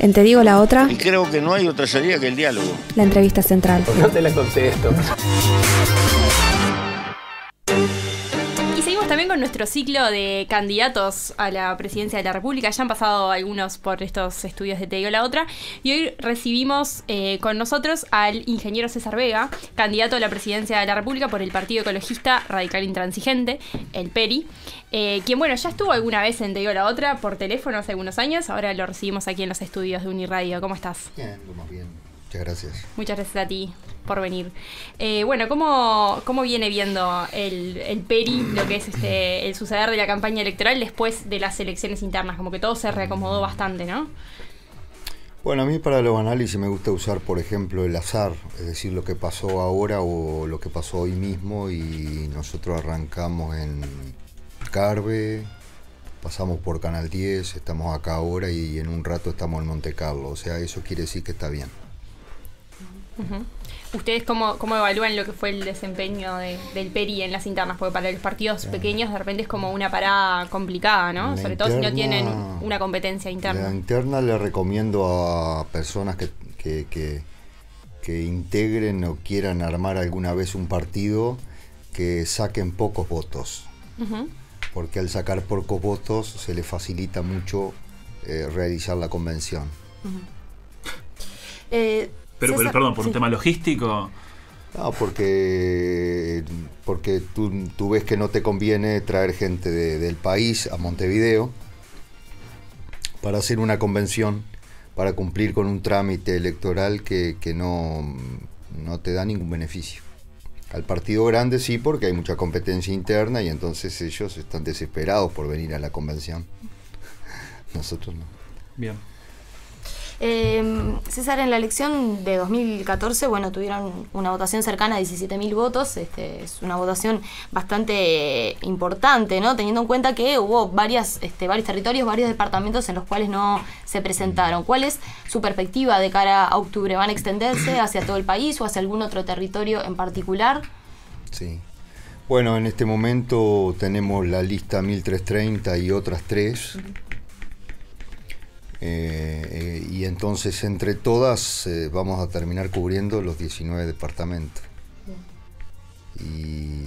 En Te digo la otra, Y creo que no hay otra salida que el diálogo. la entrevista central. No te la contesto. Y seguimos también con nuestro ciclo de candidatos a la presidencia de la República. Ya han pasado algunos por estos estudios de Te digo la otra. Y hoy recibimos con nosotros al ingeniero César Vega, candidato a la presidencia de la República por el Partido Ecologista Radical Intransigente, el PERI. Quien, bueno, ya estuvo alguna vez en Te digo la otra por teléfono hace algunos años. Ahora lo recibimos aquí en los estudios de Uniradio. ¿Cómo estás? Bien, lo más bien. Muchas gracias. Muchas gracias a ti por venir. Bueno, ¿cómo viene viendo el PERI lo que es el suceder de la campaña electoral después de las elecciones internas? Como que todo se reacomodó bastante, ¿no? Bueno, a mí para los análisis me gusta usar, por ejemplo, el azar, es decir, lo que pasó ahora o lo que pasó hoy mismo, y nosotros arrancamos en Carve, pasamos por Canal 10, estamos acá ahora y en un rato estamos en Monte Carlo, o sea, eso quiere decir que está bien. Uh-huh. ¿Ustedes cómo evalúan lo que fue el desempeño del PERI en las internas? Porque para los partidos pequeños de repente es como una parada complicada, ¿no? Sobre todo si no tienen una competencia interna. La interna le recomiendo a personas que integren o quieran armar alguna vez un partido que saquen pocos votos. Uh-huh. Porque al sacar pocos votos se les facilita mucho realizar la convención. Uh-huh. Pero perdón, por un tema logístico. No, porque tú ves que no te conviene traer gente del país a Montevideo para hacer una convención, para cumplir con un trámite electoral que no te da ningún beneficio. Al partido grande sí, porque hay mucha competencia interna y entonces ellos están desesperados por venir a la convención. Nosotros no. Bien. César, en la elección de 2014, bueno, tuvieron una votación cercana a 17.000 votos. Es una votación bastante importante, ¿no? Teniendo en cuenta que hubo varios territorios, varios departamentos en los cuales no se presentaron. ¿Cuál es su perspectiva de cara a octubre? ¿Van a extenderse hacia todo el país o hacia algún otro territorio en particular? Sí. Bueno, en este momento tenemos la lista 1330 y otras 3. Y entonces entre todas vamos a terminar cubriendo los 19 departamentos. Y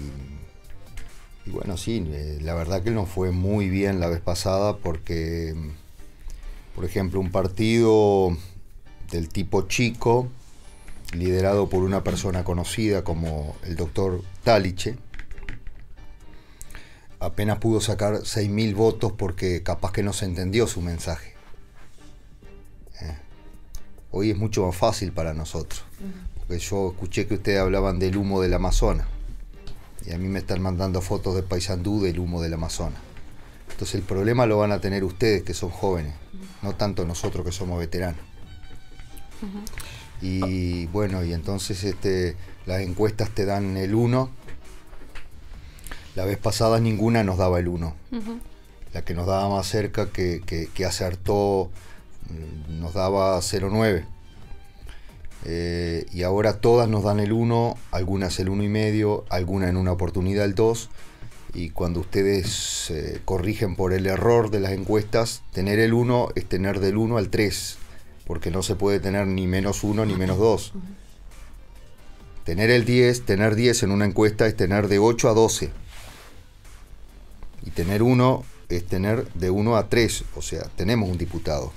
bueno, sí, la verdad que nos fue muy bien la vez pasada porque, por ejemplo, un partido del tipo chico, liderado por una persona conocida como el doctor Taliche, apenas pudo sacar 6.000 votos porque capaz que no se entendió su mensaje. Hoy es mucho más fácil para nosotros, porque yo escuché que ustedes hablaban del humo del Amazonas, y a mí me están mandando fotos de Paysandú del humo del Amazonas. Entonces el problema lo van a tener ustedes, que son jóvenes, no tanto nosotros que somos veteranos. Y bueno, y entonces las encuestas te dan el 1. La vez pasada ninguna nos daba el 1. La que nos daba más cerca, que acertó, nos daba 0,9. Y ahora todas nos dan el 1, algunas el 1,5, algunas en una oportunidad el 2. Y cuando ustedes corrigen por el error de las encuestas, tener el 1 es tener del 1 al 3, porque no se puede tener ni -1 ni -2. Tener 10 en una encuesta es tener de 8 a 12. Y tener 1 es tener de 1 a 3, o sea, tenemos un diputado.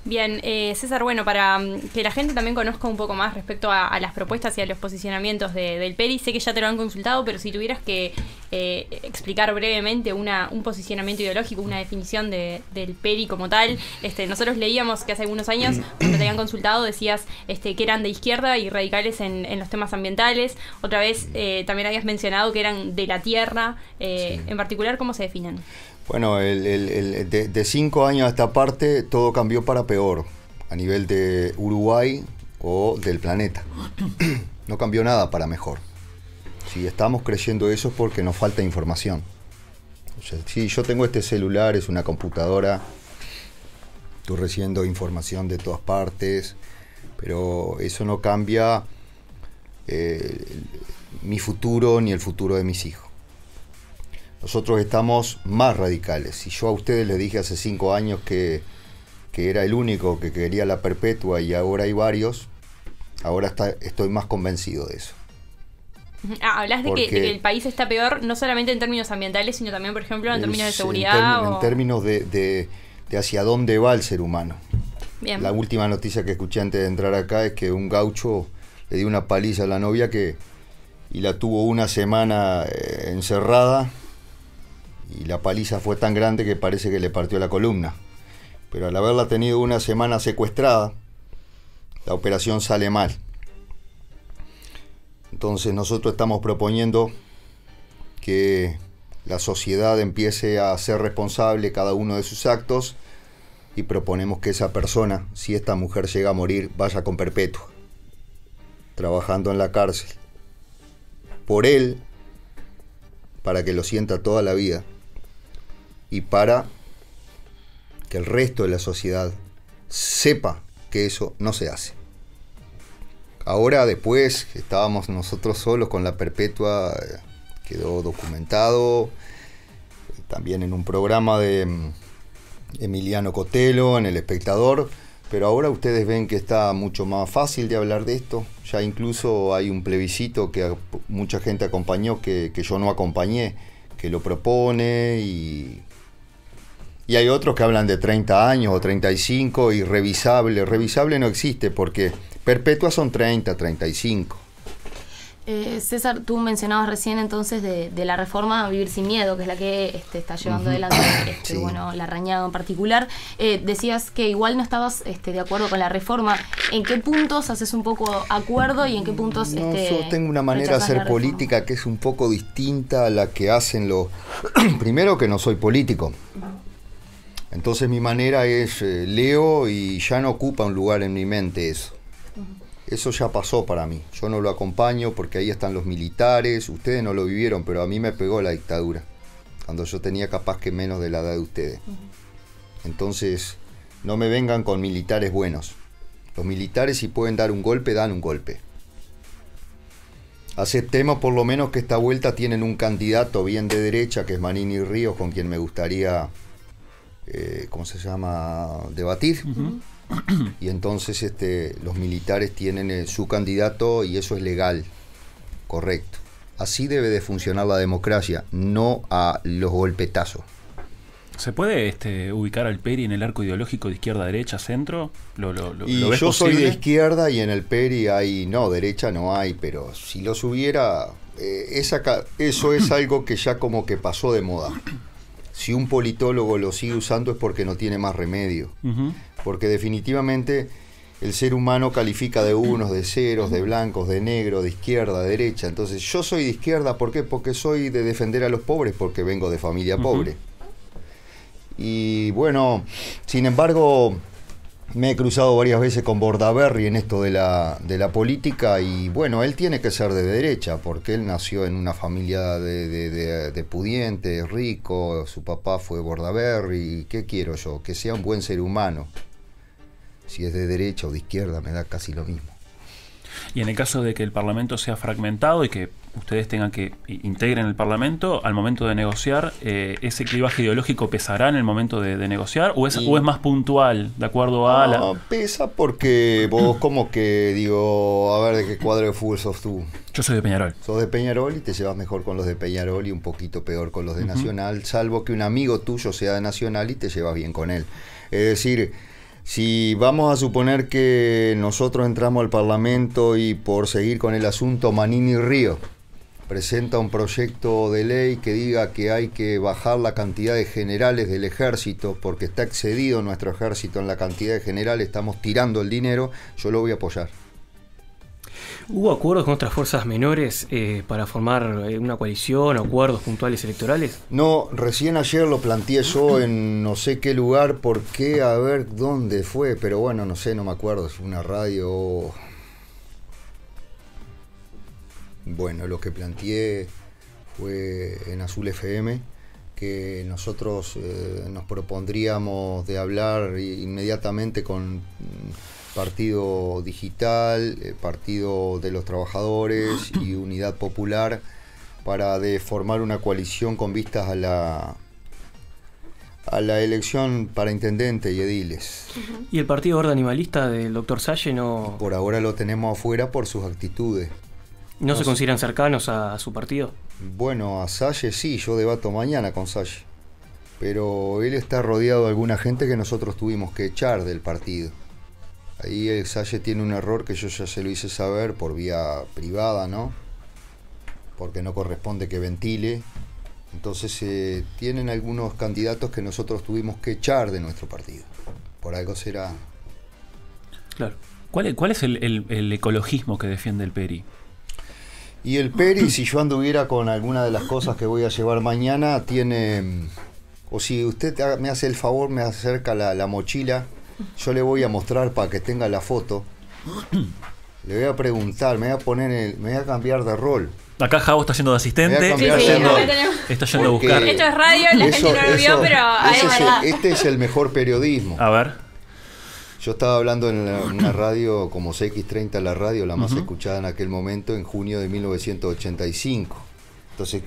Bien, César, bueno, para que la gente también conozca un poco más respecto a las propuestas y a los posicionamientos del PERI, sé que ya te lo han consultado, pero si tuvieras que explicar brevemente un posicionamiento ideológico, una definición del PERI como tal. Nosotros leíamos que hace algunos años, cuando te habían consultado, decías que eran de izquierda y radicales en los temas ambientales. Otra vez también habías mencionado que eran de la tierra. Sí. En particular, ¿cómo se definen? Bueno, de 5 años a esta parte todo cambió para peor, a nivel de Uruguay o del planeta. No cambió nada para mejor. Si estamos creyendo eso es porque nos falta información. O sea, si yo tengo este celular, es una computadora, estoy recibiendo información de todas partes, pero eso no cambia mi futuro ni el futuro de mis hijos. nosotros estamos más radicales. Si yo a ustedes les dije hace 5 años que era el único que quería la perpetua y ahora hay varios, ahora estoy más convencido de eso. Hablas de que el país está peor, no solamente en términos ambientales, sino también, por ejemplo, en términos de seguridad. En términos de hacia dónde va el ser humano. Bien. La última noticia que escuché antes de entrar acá es que un gaucho le dio una paliza a la novia y la tuvo una semana encerrada, y la paliza fue tan grande que parece que le partió la columna. Pero al haberla tenido una semana secuestrada, la operación sale mal. Entonces nosotros estamos proponiendo que la sociedad empiece a ser responsable cada uno de sus actos, y proponemos que esa persona, si esta mujer llega a morir, vaya con perpetua, trabajando en la cárcel. Por él, para que lo sienta toda la vida, y para que el resto de la sociedad sepa que eso no se hace. Ahora, después, estábamos nosotros solos con la perpetua, quedó documentado, también en un programa de Emiliano Cotelo, en El Espectador, pero ahora ustedes ven que está mucho más fácil de hablar de esto. Ya incluso hay un plebiscito que mucha gente acompañó, que yo no acompañé, que lo propone, y hay otros que hablan de 30 años o 35, y revisable no existe, porque perpetuas son 30, 35. César, tú mencionabas recién entonces de la reforma Vivir sin Miedo, que es la que está llevando adelante Sí. Larrañaga en particular. Decías que igual no estabas de acuerdo con la reforma. ¿En qué puntos haces un poco acuerdo y en qué puntos No, yo tengo una manera de hacer política que es un poco distinta a la que hacen los... Primero, que no soy político. Entonces mi manera es leo y ya no ocupa un lugar en mi mente eso. Eso ya pasó para mí. Yo no lo acompaño porque ahí están los militares. Ustedes no lo vivieron, pero a mí me pegó la dictadura, cuando yo tenía capaz que menos de la edad de ustedes. Entonces, no me vengan con militares buenos. Los militares, si pueden dar un golpe, dan un golpe. Aceptemos por lo menos que esta vuelta tienen un candidato bien de derecha, que es Manini Ríos, con quien me gustaría, debatir. Y entonces los militares tienen su candidato, y eso es legal, correcto. Así debe de funcionar la democracia, no a los golpetazos. ¿Se puede ubicar al PERI en el arco ideológico de izquierda, derecha, centro? ¿Lo ves yo soy posible? de izquierda, y en el PERI hay, no, derecha no hay, pero si los hubiera, eso es algo que ya como que pasó de moda. Si un politólogo lo sigue usando es porque no tiene más remedio. Porque definitivamente el ser humano califica de unos, de ceros, de blancos, de negros, de izquierda, de derecha. Entonces yo soy de izquierda, ¿por qué? Porque soy de defender a los pobres, porque vengo de familia pobre. Y bueno, sin embargo, me he cruzado varias veces con Bordaberry en esto de la política, y bueno, él tiene que ser de derecha, porque él nació en una familia de pudientes, rico, su papá fue Bordaberry. ¿Qué quiero yo? Que sea un buen ser humano. Si es de derecha o de izquierda, me da casi lo mismo. Y en el caso de que el Parlamento sea fragmentado y que ustedes tengan que integren el Parlamento, al momento de negociar, ¿ese clivaje ideológico pesará en el momento de negociar? ¿O es más puntual, de acuerdo a No, pesa porque vos como que, digo, a ver, ¿de qué cuadro de fútbol sos tú? Yo soy de Peñarol. Sos de Peñarol y te llevas mejor con los de Peñarol y un poquito peor con los de Nacional, salvo que un amigo tuyo sea de Nacional y te llevas bien con él. Es decir, si vamos a suponer que nosotros entramos al Parlamento y, por seguir con el asunto, Manini Ríos presenta un proyecto de ley que diga que hay que bajar la cantidad de generales del ejército porque está excedido nuestro ejército en la cantidad de generales, estamos tirando el dinero, yo lo voy a apoyar. ¿Hubo acuerdos con otras fuerzas menores para formar una coalición o acuerdos puntuales electorales? No, recién ayer lo planteé yo en no sé qué lugar, por qué, a ver dónde fue, pero bueno, no sé, no me acuerdo, si fue una radio. Bueno, lo que planteé fue en Azul FM, que nosotros nos propondríamos de hablar inmediatamente con Partido Digital, Partido de los Trabajadores y Unidad Popular, para formar una coalición con vistas a la elección para intendente y ediles. ¿Y el Partido Verde Animalista del doctor Salle no Por ahora lo tenemos afuera por sus actitudes. se consideran cercanos a su partido? Bueno, a Salle sí, yo debato mañana con Salle. Pero él está rodeado de alguna gente que nosotros tuvimos que echar del partido. Ahí el Salle tiene un error que yo ya se lo hice saber por vía privada, ¿no? Porque no corresponde que ventile. Entonces tienen algunos candidatos que nosotros tuvimos que echar de nuestro partido. Por algo será. Claro. ¿Cuál es el ecologismo que defiende el Peri? Y el Peri, si yo anduviera con alguna de las cosas que voy a llevar mañana, tiene... O si usted me hace el favor, me acerca la mochila, yo le voy a mostrar para que tenga la foto. Le voy a preguntar, me voy a cambiar de rol. Acá Javo está yendo de asistente. Me voy a cambiar Sí, de rol. acá tenemos. Está yendo a Porque buscar. Esto es radio, la gente no lo vio, pero este es el mejor periodismo. A ver. Yo estaba hablando en una radio como CX30, la radio, la más escuchada en aquel momento, en junio de 1985. Entonces,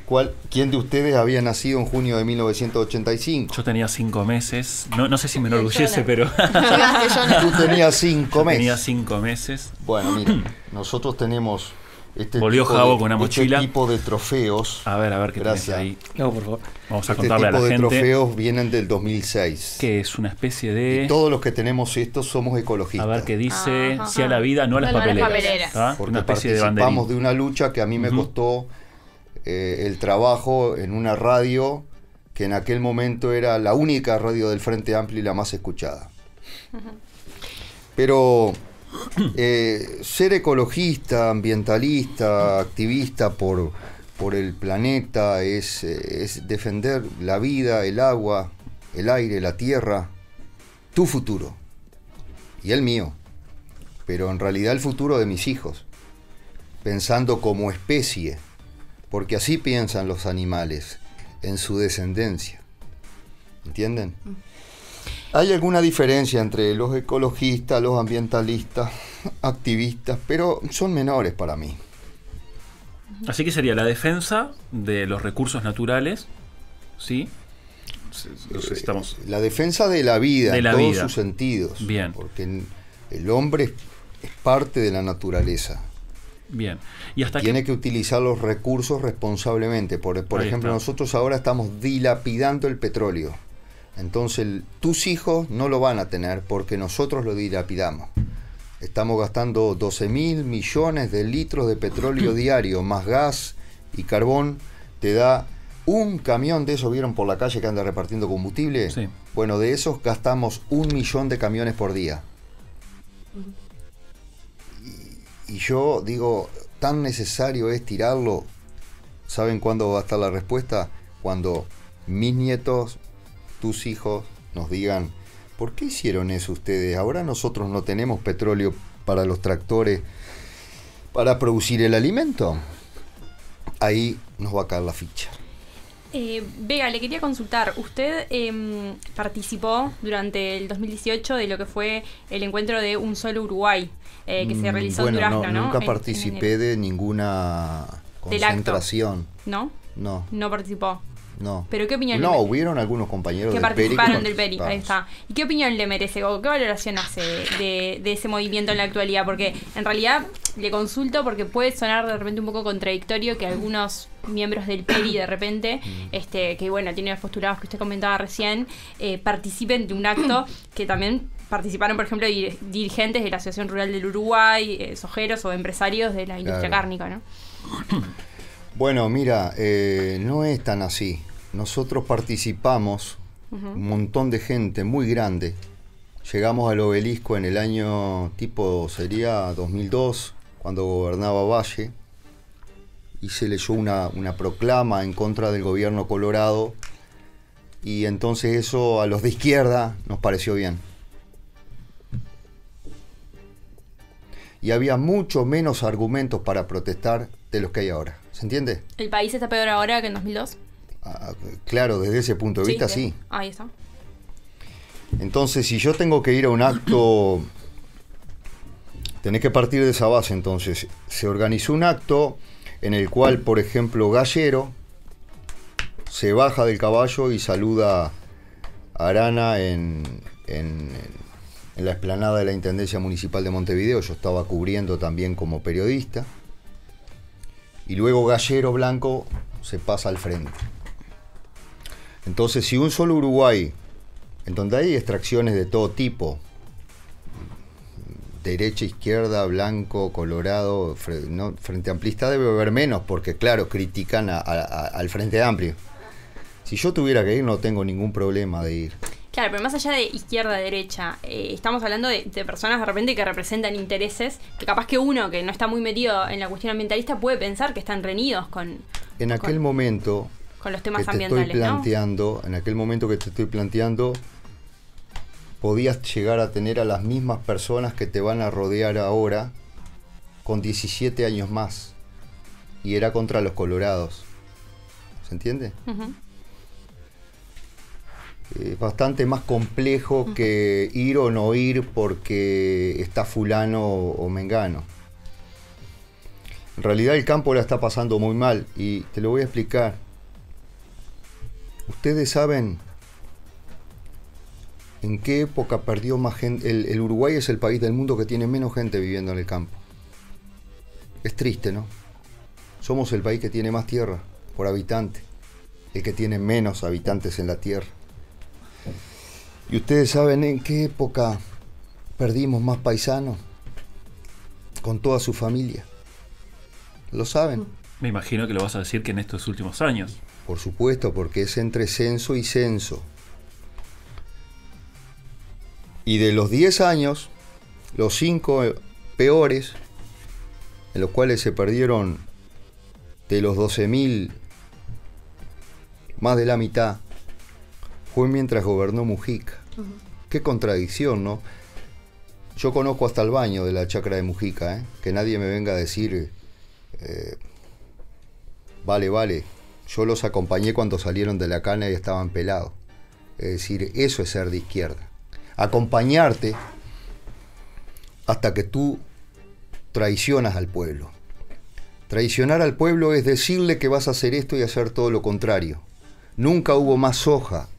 ¿quién de ustedes había nacido en junio de 1985? Yo tenía 5 meses. No sé si me enorgullece, pero Llegaste, Jonah. Tú tenías 5 meses. tenía 5 meses. Bueno, mira, nosotros tenemos Volvió Javo con una mochila. Este tipo de trofeos. A ver qué Gracias. tenés ahí. No, por favor. Vamos a Este contarle a tipo la de gente trofeos vienen del 2006. que es una especie de... Y todos los que tenemos estos somos ecologistas. A ver qué dice, Ajá. sí a la vida, no a las No a las papeleras. papeleras. ¿Ah? Porque Una especie de participamos banderín. de una lucha que a mí me costó el trabajo en una radio que en aquel momento era la única radio del Frente Amplio y la más escuchada. Pero ser ecologista, ambientalista, activista por el planeta es defender la vida, el agua, el aire, la tierra, tu futuro y el mío, pero en realidad el futuro de mis hijos, pensando como especie, porque así piensan los animales en su descendencia. ¿Entienden? Hay alguna diferencia entre los ecologistas, los ambientalistas, activistas, pero son menores para mí. Así que sería la defensa de los recursos naturales, ¿sí? Estamos... La defensa de la vida, De la en todos vida. sus sentidos. Bien. Porque el hombre es parte de la naturaleza. Bien. Y hasta Tiene que utilizar los recursos responsablemente. Por Ahí ejemplo, está. nosotros ahora estamos dilapidando el petróleo. Entonces, tus hijos no lo van a tener porque nosotros lo dilapidamos. Estamos gastando 12.000 millones de litros de petróleo diario, más gas y carbón. Te da un camión de esos, ¿vieron por la calle que anda repartiendo combustible? Sí. Bueno, de esos gastamos 1 millón de camiones por día. Y yo digo, ¿tan necesario es tirarlo? ¿Saben cuándo va a estar la respuesta? Cuando mis nietos, tus hijos, nos digan, ¿por qué hicieron eso ustedes? Ahora nosotros no tenemos petróleo para los tractores para producir el alimento. Ahí nos va a caer la ficha. Vega, le quería consultar. Usted participó durante el 2018 de lo que fue el encuentro de Un Solo Uruguay, que se realizó Bueno, en Durazno, ¿no? nunca En participé enero. de ninguna Del acto. concentración. ¿No? No, No participó. no. ¿Pero qué opinión No, le hubieron algunos compañeros que del Peri participaron del Peri? Ahí participamos. está. ¿Y qué opinión le merece o qué valoración hace de ese movimiento en la actualidad? Porque en realidad le consulto porque puede sonar de repente un poco contradictorio que algunos miembros del Peri de repente, que bueno, tienen los postulados que usted comentaba recién, participen de un acto que también participaron, por ejemplo, dirigentes de la Asociación Rural del Uruguay, sojeros o empresarios de la industria Claro. cárnica, ¿no? Bueno, mira, no es tan así. Nosotros participamos, un montón de gente muy grande. Llegamos al obelisco en el año sería 2002, cuando gobernaba Valle, y se leyó una proclama en contra del gobierno colorado, y entonces eso a los de izquierda nos pareció bien. Y había mucho menos argumentos para protestar de los que hay ahora. ¿Se entiende? ¿El país está peor ahora que en 2002? Claro, desde ese punto de vista sí. Ahí está. Entonces, si yo tengo que ir a un acto, tenés que partir de esa base. Entonces, se organizó un acto en el cual, por ejemplo, Gallero se baja del caballo y saluda a Arana en la explanada de la Intendencia Municipal de Montevideo. Yo estaba cubriendo también como periodista. Y luego Gallero Blanco se pasa al frente. Entonces, si un solo Uruguay, en donde hay extracciones de todo tipo, derecha, izquierda, blanco, colorado, Frente Amplista debe haber menos, porque claro, critican al Frente Amplio. Si yo tuviera que ir, no tengo ningún problema de ir. Claro, pero más allá de izquierda-derecha, estamos hablando de personas de repente que representan intereses que capaz que uno que no está muy metido en la cuestión ambientalista puede pensar que están reñidos con los temas que ambientales, te estoy planteando, ¿no? En aquel momento que te estoy planteando, podías llegar a tener a las mismas personas que te van a rodear ahora con 17 años más. Y era contra los colorados. ¿Se entiende? Uh-huh. Bastante más complejo que ir o no ir porque está fulano o mengano. En realidad el campo la está pasando muy mal y te lo voy a explicar. Ustedes saben en qué época perdió más gente. El Uruguay es el país del mundo que tiene menos gente viviendo en el campo. Es triste, ¿no? Somos el país que tiene más tierra por habitante, el que tiene menos habitantes en la tierra. ¿Y ustedes saben en qué época perdimos más paisanos? Con toda su familia. ¿Lo saben? Me imagino que lo vas a decir que en estos últimos años. Por supuesto, porque es entre censo y censo. Y de los 10 años, los 5 peores, en los cuales se perdieron de los 12.000, más de la mitad, fue mientras gobernó Mujica. Uh-huh. Qué contradicción, ¿no? Yo conozco hasta el baño de la chacra de Mujica, que nadie me venga a decir, vale, yo los acompañé cuando salieron de la cana y estaban pelados. Es decir, eso es ser de izquierda. Acompañarte hasta que tú traicionas al pueblo. Traicionar al pueblo es decirle que vas a hacer esto y hacer todo lo contrario. Nunca hubo más soja.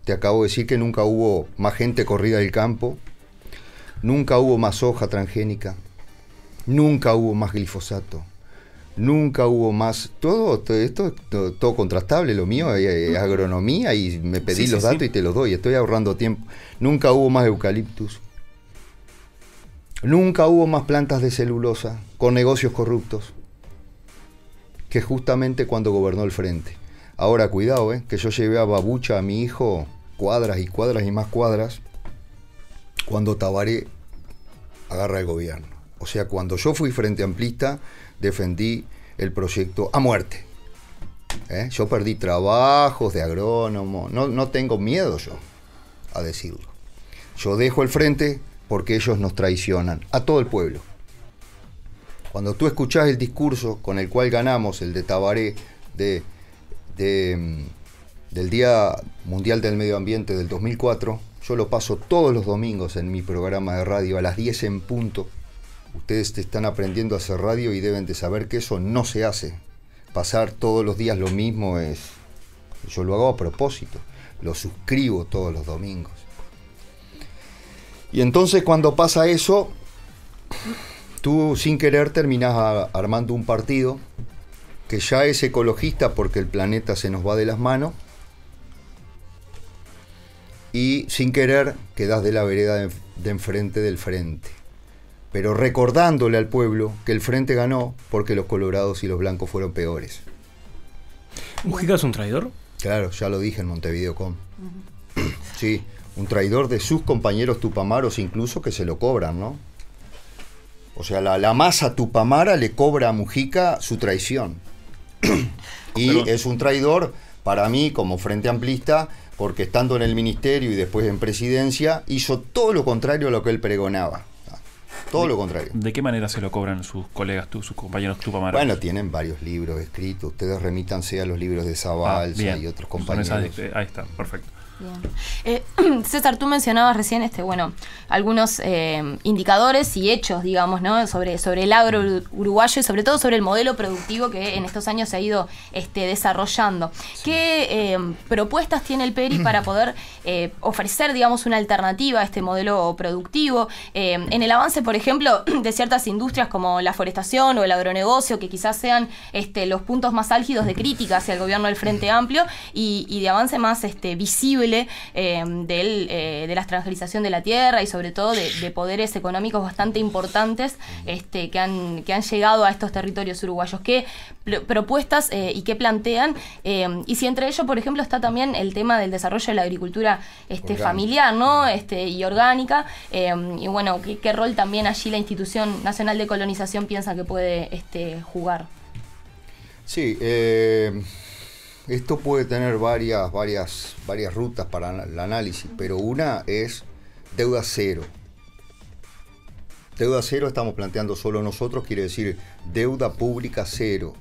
Te acabo de decir que nunca hubo más gente corrida del campo, nunca hubo más soja transgénica, nunca hubo más glifosato, nunca hubo más... Todo esto es todo contrastable, lo mío es agronomía y me pedí los datos y te los doy, estoy ahorrando tiempo. Nunca hubo más eucaliptus, nunca hubo más plantas de celulosa con negocios corruptos que justamente cuando gobernó el Frente. Ahora, cuidado, que yo llevé a Babucha, a mi hijo, cuadras y cuadras y más cuadras, cuando Tabaré agarra el gobierno. O sea, cuando yo fui Frente Amplista, defendí el proyecto a muerte. Yo perdí trabajos de agrónomo, no tengo miedo yo a decirlo. Yo dejo el Frente porque ellos nos traicionan, a todo el pueblo. Cuando tú escuchás el discurso con el cual ganamos, el de Tabaré, del Día Mundial del Medio Ambiente del 2004, yo lo paso todos los domingos en mi programa de radio a las 10 en punto. Ustedes están aprendiendo a hacer radio y deben de saber que eso no se hace. Pasar todos los días lo mismo es... Yo lo hago a propósito, lo suscribo todos los domingos. Y entonces cuando pasa eso, tú sin querer terminás armando un partido que ya es ecologista porque el planeta se nos va de las manos, y sin querer quedás de la vereda de enfrente del Frente, pero recordándole al pueblo que el Frente ganó porque los colorados y los blancos fueron peores. ¿Mujica es un traidor? Claro, ya lo dije en Montevideo.com. Uh-huh. Sí, un traidor de sus compañeros tupamaros incluso, que se lo cobran, ¿no? O sea, la masa tupamara le cobra a Mujica su traición. Y es un traidor para mí como Frente Amplista, porque estando en el ministerio y después en presidencia, hizo todo lo contrario a lo que él pregonaba. Todo lo contrario. ¿De qué manera se lo cobran sus colegas, sus compañeros tupamaros? Bueno, tienen varios libros escritos. Ustedes remítanse a los libros de Zabalza y otros compañeros. Ahí está, perfecto. Bien. César, tú mencionabas recién algunos indicadores y hechos, digamos, ¿no? sobre el agro uruguayo y sobre todo sobre el modelo productivo que en estos años se ha ido desarrollando. Sí. ¿Qué propuestas tiene el PERI para poder ofrecer, digamos, una alternativa a este modelo productivo? En el avance, por ejemplo, de ciertas industrias como la forestación o el agronegocio, que quizás sean los puntos más álgidos de crítica hacia el gobierno del Frente Amplio y de avance más visible de la extranjerización de la tierra y sobre todo de poderes económicos bastante importantes que han llegado a estos territorios uruguayos. ¿Qué propuestas y qué plantean? Y si entre ellos, por ejemplo, está también el tema del desarrollo de la agricultura familiar, ¿no? Y orgánica. Y bueno, ¿qué rol también allí la Institución Nacional de Colonización piensa que puede jugar? Sí, esto puede tener varias rutas para el análisis, pero una es deuda cero. Deuda cero estamos planteando solo nosotros, quiere decir deuda pública cero.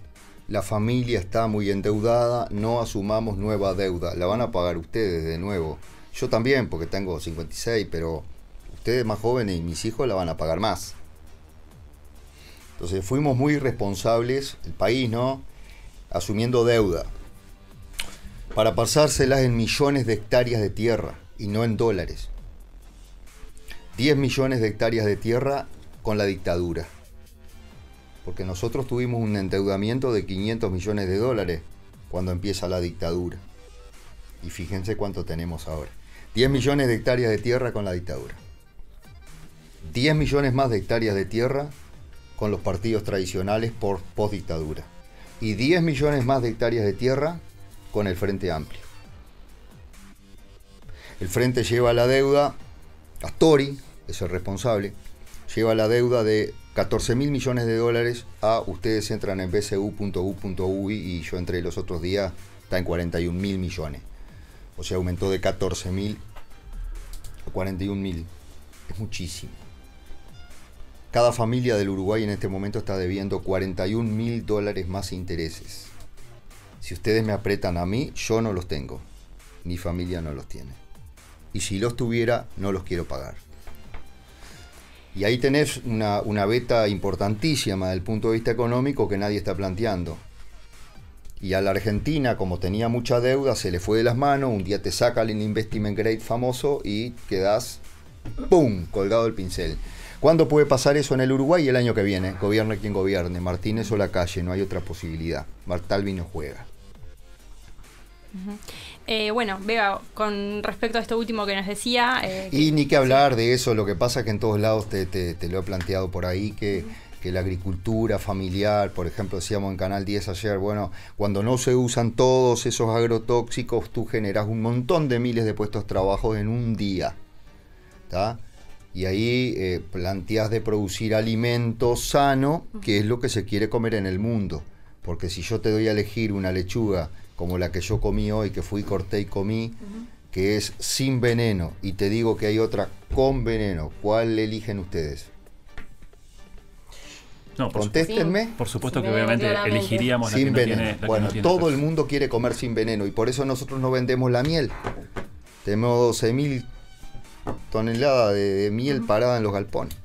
La familia está muy endeudada, no asumamos nueva deuda, la van a pagar ustedes de nuevo. Yo también, porque tengo 56, pero ustedes más jóvenes y mis hijos la van a pagar más. Entonces fuimos muy responsables, el país, ¿no? Asumiendo deuda, para pasárselas en millones de hectáreas de tierra y no en dólares. 10 millones de hectáreas de tierra con la dictadura. Porque nosotros tuvimos un endeudamiento de 500 millones de dólares cuando empieza la dictadura. Y fíjense cuánto tenemos ahora. 10 millones de hectáreas de tierra con la dictadura. 10 millones más de hectáreas de tierra con los partidos tradicionales por postdictadura. Y 10 millones más de hectáreas de tierra con el Frente Amplio. El Frente lleva la deuda, Astori es el responsable, lleva la deuda de 14 mil millones de dólares a, ustedes entran en bcu.u.uy y yo entré los otros días, está en 41 mil millones. O sea, aumentó de 14 mil a 41 mil. Es muchísimo. Cada familia del Uruguay en este momento está debiendo 41 mil dólares más intereses. Si ustedes me apretan a mí, yo no los tengo. Mi familia no los tiene. Y si los tuviera, no los quiero pagar. Y ahí tenés una beta importantísima desde el punto de vista económico que nadie está planteando. Y a la Argentina, como tenía mucha deuda, se le fue de las manos. Un día te saca el investment grade famoso y quedás, ¡pum!, colgado del pincel. ¿Cuándo puede pasar eso en el Uruguay? El año que viene. Gobierne quien gobierne, Martínez o Lacalle, no hay otra posibilidad. Martalvi no juega. Bueno, Vega, con respecto a esto último que nos decía... y ni que hablar de eso, lo que pasa es que en todos lados te lo he planteado por ahí, que la agricultura familiar, por ejemplo, decíamos en Canal 10 ayer, bueno, cuando no se usan todos esos agrotóxicos, tú generas un montón de miles de puestos de trabajo en un día, ¿tá? Y ahí planteas de producir alimento sano, que es lo que se quiere comer en el mundo, porque si yo te doy a elegir una lechuga como la que yo comí hoy, que fui, corté y comí, que es sin veneno, y te digo que hay otra con veneno, ¿cuál eligen ustedes? No, contéstenme. Por supuesto que obviamente elegiríamos la sin que veneno. No tiene, bueno, que no tiene todo el mundo quiere comer sin veneno, y por eso nosotros no vendemos la miel. Tenemos 12.000 toneladas de miel parada en los galpones.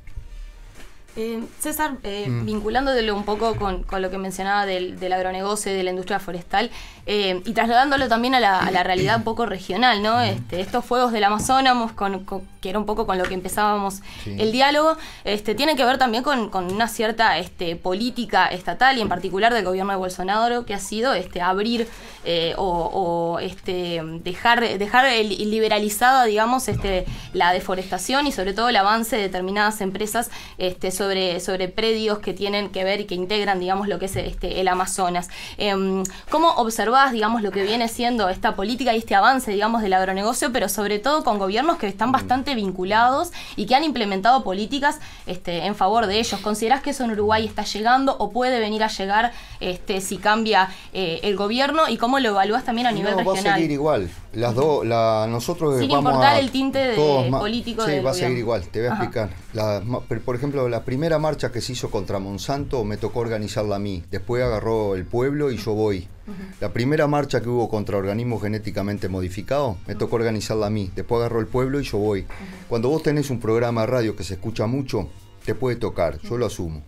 César, vinculándolo un poco con lo que mencionaba del agronegocio y de la industria forestal, y trasladándolo también a la realidad un poco regional, ¿no? Estos fuegos del Amazonas, que era un poco con lo que empezábamos el diálogo, tiene que ver también con una cierta política estatal y en particular del gobierno de Bolsonaro, que ha sido abrir dejar liberalizada, digamos, la deforestación y sobre todo el avance de determinadas empresas sobre predios que tienen que ver y que integran, digamos, lo que es el Amazonas. ¿Cómo observás, digamos, lo que viene siendo esta política y este avance, digamos, del agronegocio, pero sobre todo con gobiernos que están bastante vinculados y que han implementado políticas en favor de ellos? ¿Considerás que eso en Uruguay está llegando o puede venir a llegar si cambia el gobierno? ¿Y cómo lo evalúas también a nivel regional? Va a seguir igual. Nosotros sin vamos importar a el tinte político del va a gobierno. seguir igual, te voy a explicar. Por ejemplo, la primera marcha que se hizo contra Monsanto me tocó organizarla a mí. Después agarró el pueblo y yo voy. La primera marcha que hubo contra organismos genéticamente modificados, me tocó organizarla a mí. Después agarró el pueblo y yo voy. Cuando vos tenés un programa de radio que se escucha mucho, te puede tocar, yo lo asumo.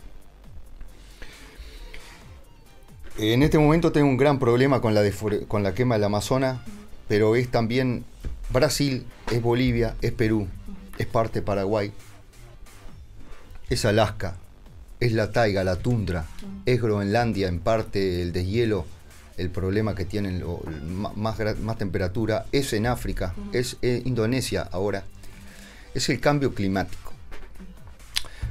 En este momento tengo un gran problema con la quema del Amazonas, pero es también Brasil, es Bolivia, es Perú, es parte de Paraguay, es Alaska, es la taiga, la tundra, es Groenlandia, en parte el deshielo, el problema que tienen más temperatura, es en África, es Indonesia ahora, es el cambio climático.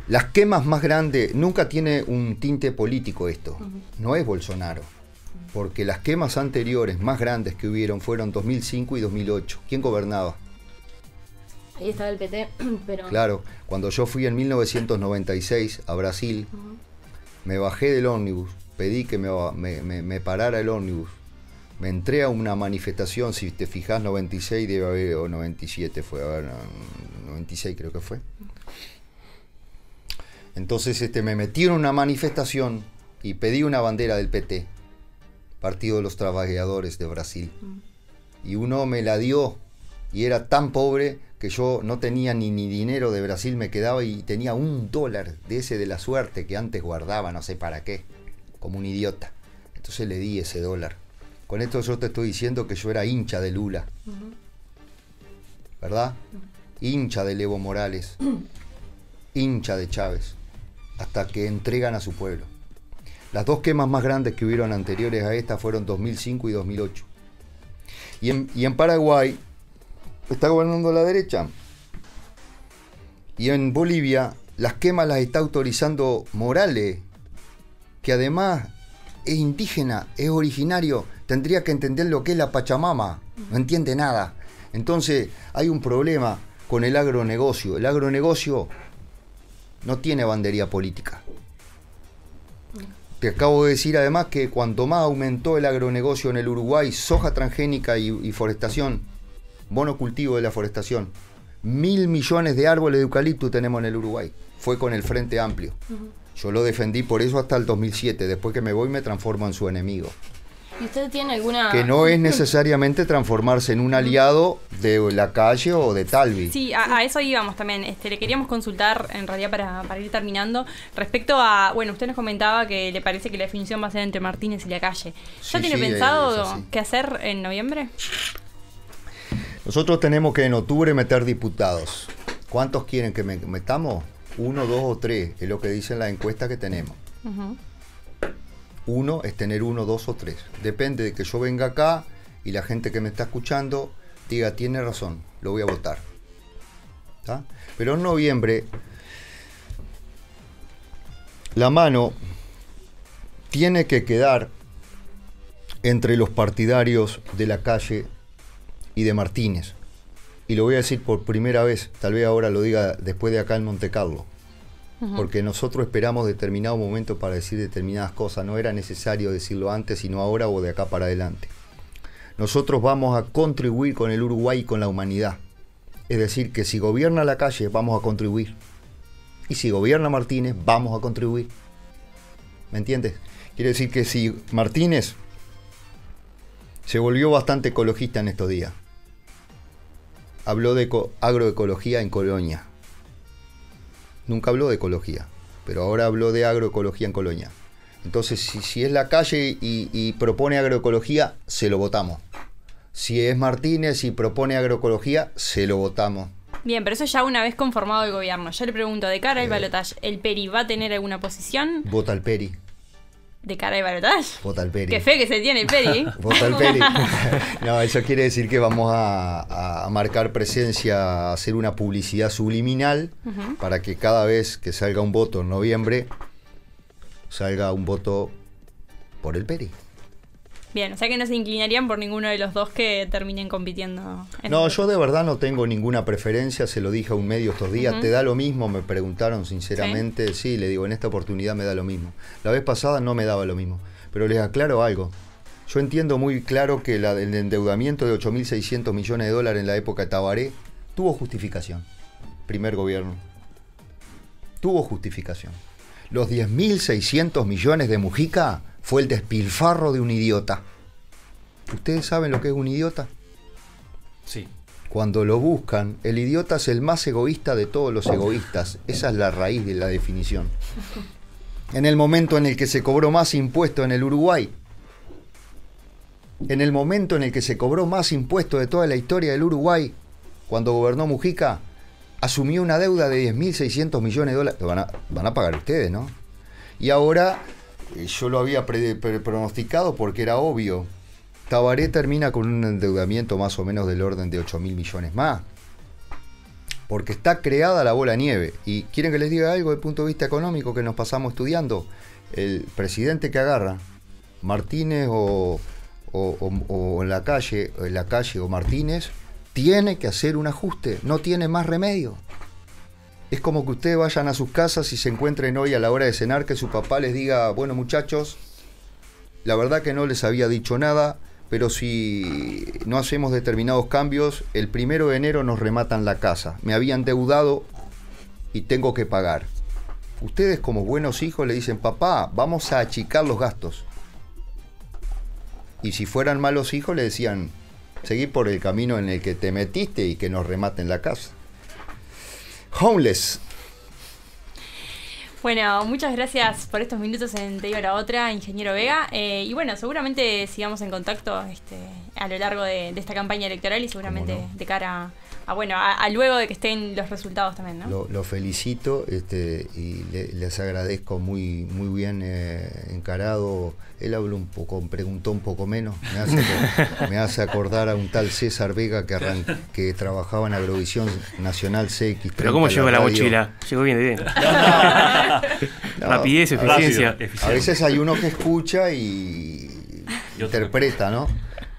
Las quemas más grandes, nunca tiene un tinte político esto, no es Bolsonaro, porque las quemas anteriores más grandes que hubieron fueron 2005 y 2008. ¿Quién gobernaba? Ahí estaba el PT, pero... Claro, cuando yo fui en 1996 a Brasil, me bajé del ómnibus, pedí que me parara el ómnibus, me entré a una manifestación, si te fijas, 96 debe haber, o 97 fue, a ver, 96 creo que fue. Entonces me metí en una manifestación y pedí una bandera del PT, Partido de los Trabajadores de Brasil. Y uno me la dio y era tan pobre que yo no tenía ni dinero de Brasil, me quedaba y tenía $1 de ese de la suerte que antes guardaba, no sé para qué, como un idiota. Entonces le di ese $1. Con esto yo te estoy diciendo que yo era hincha de Lula, ¿verdad? Hincha de Evo Morales, hincha de Chávez, hasta que entregan a su pueblo. Las dos quemas más grandes que hubieron anteriores a esta fueron 2005 y 2008. Y en Paraguay está gobernando la derecha. Y en Bolivia las quemas las está autorizando Morales, que además es indígena, es originario, tendría que entender lo que es la Pachamama, no entiende nada. Entonces hay un problema con el agronegocio. El agronegocio no tiene bandería política. Te acabo de decir además que cuanto más aumentó el agronegocio en el Uruguay, soja transgénica y forestación, monocultivo de la forestación, 1.000 millones de árboles de eucalipto tenemos en el Uruguay. Fue con el Frente Amplio. Yo lo defendí por eso hasta el 2007. Después que me voy me transformo en su enemigo. ¿Y usted tiene alguna...? Que no es necesariamente transformarse en un aliado de la calle o de Talvi. Sí, a eso íbamos también. Le queríamos consultar, en realidad, para ir terminando, respecto a... Bueno, usted nos comentaba que le parece que la definición va a ser entre Martínez y Lacalle. ¿Ya tiene pensado qué hacer en noviembre? Nosotros tenemos que en octubre meter diputados. ¿Cuántos quieren que metamos? 1, 2 o 3, es lo que dicen las encuestas que tenemos. Uno es tener 1, 2 o 3. Depende de que yo venga acá y la gente que me está escuchando diga, tiene razón, lo voy a votar. ¿Tá? Pero en noviembre la mano tiene que quedar entre los partidarios de Lacalle y de Martínez. Y lo voy a decir por primera vez, tal vez ahora lo diga después de acá en Monte Carlo. Porque nosotros esperamos determinado momento para decir determinadas cosas. No era necesario decirlo antes, sino ahora o de acá para adelante. Nosotros vamos a contribuir con el Uruguay y con la humanidad. Es decir, que si gobierna Lacalle, vamos a contribuir. Y si gobierna Martínez, vamos a contribuir. ¿Me entiendes? Quiere decir que si Martínez se volvió bastante ecologista en estos días, habló de agroecología en Colonia. Nunca habló de ecología, pero ahora habló de agroecología en Colonia. Entonces, si es Lacalle y propone agroecología, se lo votamos. Si es Martínez y propone agroecología, se lo votamos. Bien, pero eso ya una vez conformado el gobierno. Yo le pregunto, de cara al balotaje, ¿el Peri va a tener alguna posición? Vota al Peri. ¿De cara al balotaje? Vota al Peri. Qué fe que se tiene el Peri. Vota al Peri. No, eso quiere decir que vamos a marcar presencia, a hacer una publicidad subliminal para que cada vez que salga un voto en noviembre, salga un voto por el Peri. Bien, o sea que no se inclinarían por ninguno de los dos que terminen compitiendo. No, yo de verdad no tengo ninguna preferencia, se lo dije a un medio estos días, ¿te da lo mismo? Me preguntaron sinceramente, sí, le digo, en esta oportunidad me da lo mismo. La vez pasada no me daba lo mismo, pero les aclaro algo. Yo entiendo muy claro que el endeudamiento de 8.600 millones de dólares en la época de Tabaré tuvo justificación. Primer gobierno. Tuvo justificación. Los 10.600 millones de Mujica fue el despilfarro de un idiota. ¿Ustedes saben lo que es un idiota? Sí. Cuando lo buscan, el idiota es el más egoísta de todos los egoístas. Esa es la raíz de la definición. En el momento en el que se cobró más impuesto en el Uruguay, en el momento en el que se cobró más impuesto de toda la historia del Uruguay, cuando gobernó Mujica, asumió una deuda de 10.600 millones de dólares. Van a pagar ustedes, ¿no? Y ahora, yo lo había pronosticado porque era obvio. Tabaré termina con un endeudamiento más o menos del orden de 8.000 millones más. Porque está creada la bola de nieve. Y quieren que les diga algo desde el punto de vista económico que nos pasamos estudiando. El presidente que agarra, Martínez o en la calle o Martínez, tiene que hacer un ajuste. No tiene más remedio. Es como que ustedes vayan a sus casas y se encuentren hoy a la hora de cenar que su papá les diga, bueno muchachos, la verdad que no les había dicho nada, pero si no hacemos determinados cambios, el 1 de enero nos rematan la casa. Me habían endeudado y tengo que pagar. Ustedes como buenos hijos le dicen, papá, vamos a achicar los gastos. Y si fueran malos hijos le decían, seguí por el camino en el que te metiste y que nos rematen la casa. Homeless. Bueno, muchas gracias por estos minutos en Te digo la otra, ingeniero Vega. Y bueno, seguramente sigamos en contacto a lo largo de esta campaña electoral y seguramente de cara a luego de que estén los resultados también, ¿no? Lo felicito y les agradezco muy bien encarado. Él habló un poco, preguntó un poco menos. Me hace acordar a un tal César Vega que trabajaba en Agrovisión Nacional CX30. Pero ¿cómo llegó la mochila? Llegó bien. No, rapidez, eficiencia. A veces hay uno que escucha y interpreta, ¿no?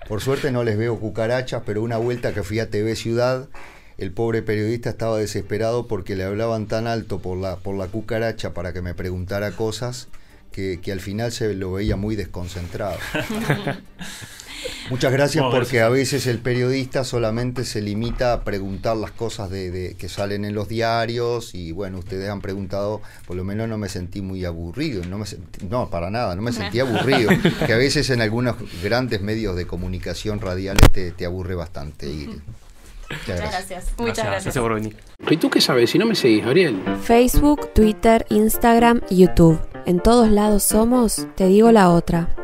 Por suerte no les veo cucarachas, pero una vuelta que fui a TV Ciudad, el pobre periodista estaba desesperado porque le hablaban tan alto por la cucaracha para que me preguntara cosas que al final se lo veía muy desconcentrado. Muchas gracias, porque a veces el periodista solamente se limita a preguntar las cosas que salen en los diarios y bueno, ustedes han preguntado, por lo menos no me sentí muy aburrido, no, para nada, no me sentí aburrido, que a veces en algunos grandes medios de comunicación radiales te aburre bastante. Muchas gracias. Muchas gracias por venir. ¿Y tú qué sabes? Si no me seguís, Ariel. Facebook, Twitter, Instagram y YouTube. En todos lados somos Te digo la otra.